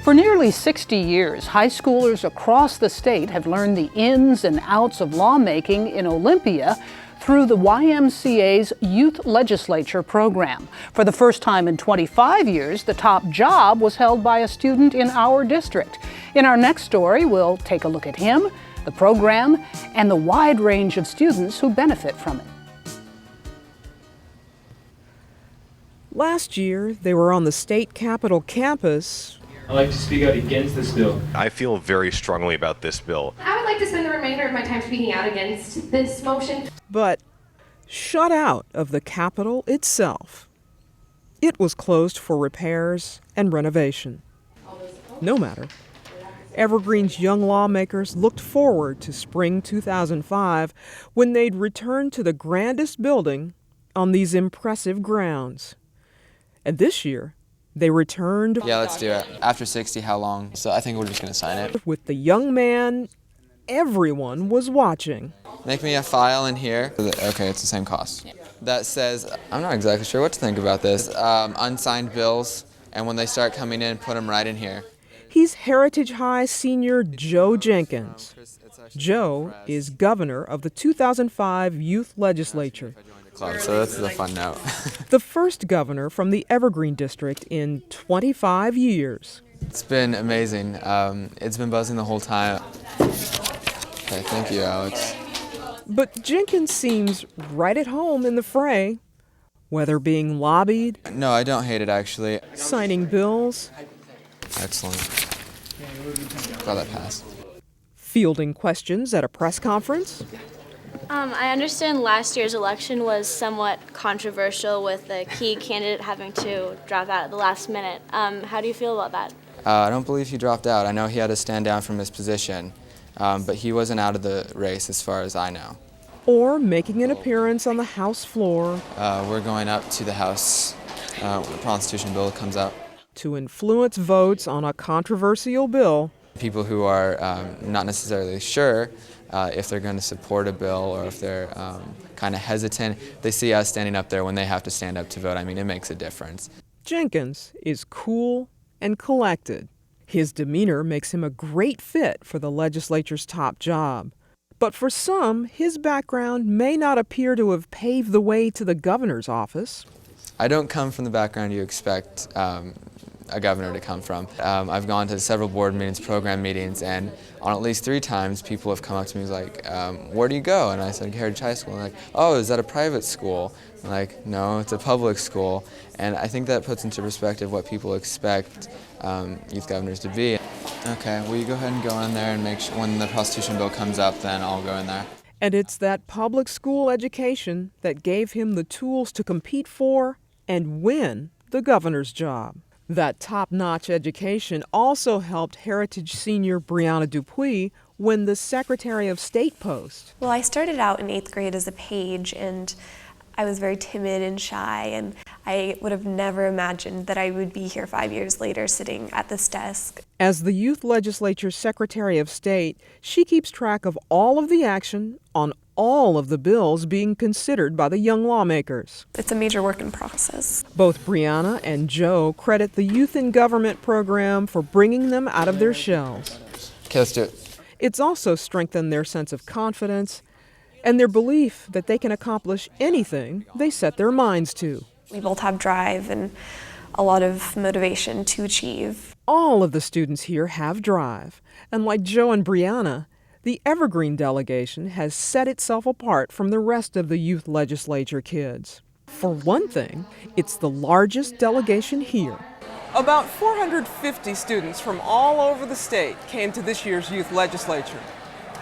For nearly 60 years, high schoolers across the state have learned the ins and outs of lawmaking in Olympia through the YMCA's Youth Legislature program. For the first time in 25 years, the top job was held by a student in our district. In our next story, we'll take a look at him, the program, and the wide range of students who benefit from it. Last year, they were on the state capitol campus. I'd like to speak out against this bill. I feel very strongly about this bill. I would like to spend the remainder of my time speaking out against this motion. But shut out of the Capitol itself. It was closed for repairs and renovation. No matter. Evergreen's young lawmakers looked forward to spring 2005 when they'd return to the grandest building on these impressive grounds. And this year, they returned. Yeah, let's do it. After 60, how long? So I think we're just going to sign it. With the young man everyone was watching. Make me a file in here. Okay, it's the same cost. That says, I'm not exactly sure what to think about this. Unsigned bills, and when they start coming in, put them right in here. He's Heritage High senior Joe Jenkins. Joe is governor of the 2005 Youth Legislature. So that's a fun note. The first governor from the Evergreen District in 25 years. It's been amazing. It's been buzzing the whole time. Okay, thank you, Alex. But Jenkins seems right at home in the fray, whether being lobbied. No, I don't hate it, actually. Signing bills. Excellent. Glad that passed. Fielding questions at a press conference. I understand last year's election was somewhat controversial with the key candidate having to drop out at the last minute. How do you feel about that? I don't believe he dropped out. I know he had to stand down from his position, but he wasn't out of the race as far as I know. Or making an appearance on the House floor. We're going up to the House when the Constitution bill comes up. To influence votes on a controversial bill. People who are not necessarily sure if they're going to support a bill or if they're kind of hesitant, they see us standing up there when they have to stand up to vote. I mean, it makes a difference. Jenkins is cool and collected. His demeanor makes him a great fit for the legislature's top job. But for some, his background may not appear to have paved the way to the governor's office. I don't come from the background you expect a governor to come from. I've gone to several board meetings, program meetings, and on at least 3 times people have come up to me and like, where do you go? And I said, Heritage High School. And they're like, oh, is that a private school? I'm like, no, it's a public school. And I think that puts into perspective what people expect youth governors to be. Okay, will you go ahead and go in there and make sure when the Constitution bill comes up, then I'll go in there. And it's that public school education that gave him the tools to compete for and win the governor's job. That top-notch education also helped Heritage senior Brianna Dupuis win the Secretary of State post. Well, I started out in 8th grade as a page, and I was very timid and shy, and I would have never imagined that I would be here 5 years later sitting at this desk. As the Youth Legislature's Secretary of State, she keeps track of all of the action on all of the bills being considered by the young lawmakers. It's a major work in process. Both Brianna and Joe credit the Youth in Government program for bringing them out of their shells. Okay, let's do it. It's also strengthened their sense of confidence and their belief that they can accomplish anything they set their minds to. We both have drive and a lot of motivation to achieve. All of the students here have drive, and like Joe and Brianna, the Evergreen delegation has set itself apart from the rest of the Youth Legislature kids. For one thing, it's the largest delegation here. About 450 students from all over the state came to this year's Youth Legislature.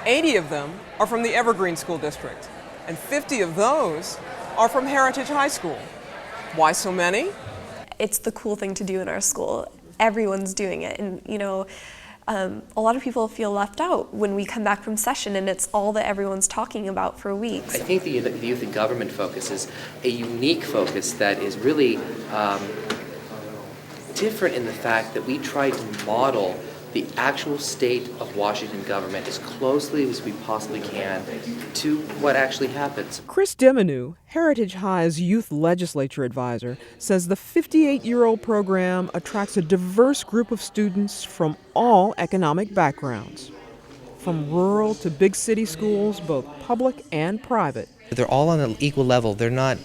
80 of them are from the Evergreen School District, and 50 of those are from Heritage High School. Why so many? It's the cool thing to do in our school. Everyone's doing it, and a lot of people feel left out when we come back from session and it's all that everyone's talking about for weeks. I think the Youth in Government focus is a unique focus that is really different in the fact that we try to model the actual state of Washington government as closely as we possibly can to what actually happens. Chris Dimonu, Heritage High's youth legislature advisor, says the 58-year-old program attracts a diverse group of students from all economic backgrounds, from rural to big city schools, both public and private. They're all on an equal level. They're not,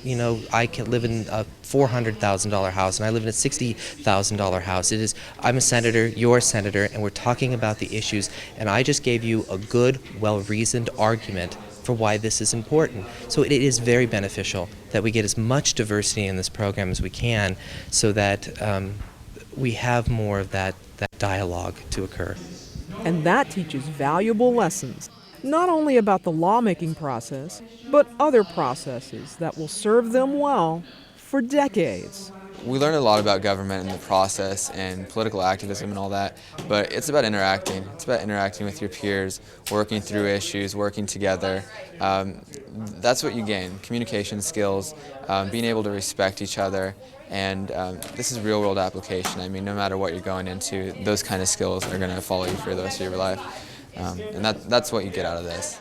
I can live in a $400,000 house and I live in a $60,000 house. It is, I'm a senator, you're a senator, and we're talking about the issues, and I just gave you a good, well-reasoned argument for why this is important. So it is very beneficial that we get as much diversity in this program as we can so that we have more of that dialogue to occur. And that teaches valuable lessons, not only about the lawmaking process, but other processes that will serve them well for decades. We learned a lot about government and the process and political activism and all that, but it's about interacting. It's about interacting with your peers, working through issues, working together. That's what you gain, communication skills, being able to respect each other, and this is real-world application. I mean, no matter what you're going into, those kind of skills are going to follow you for the rest of your life, and that's what you get out of this.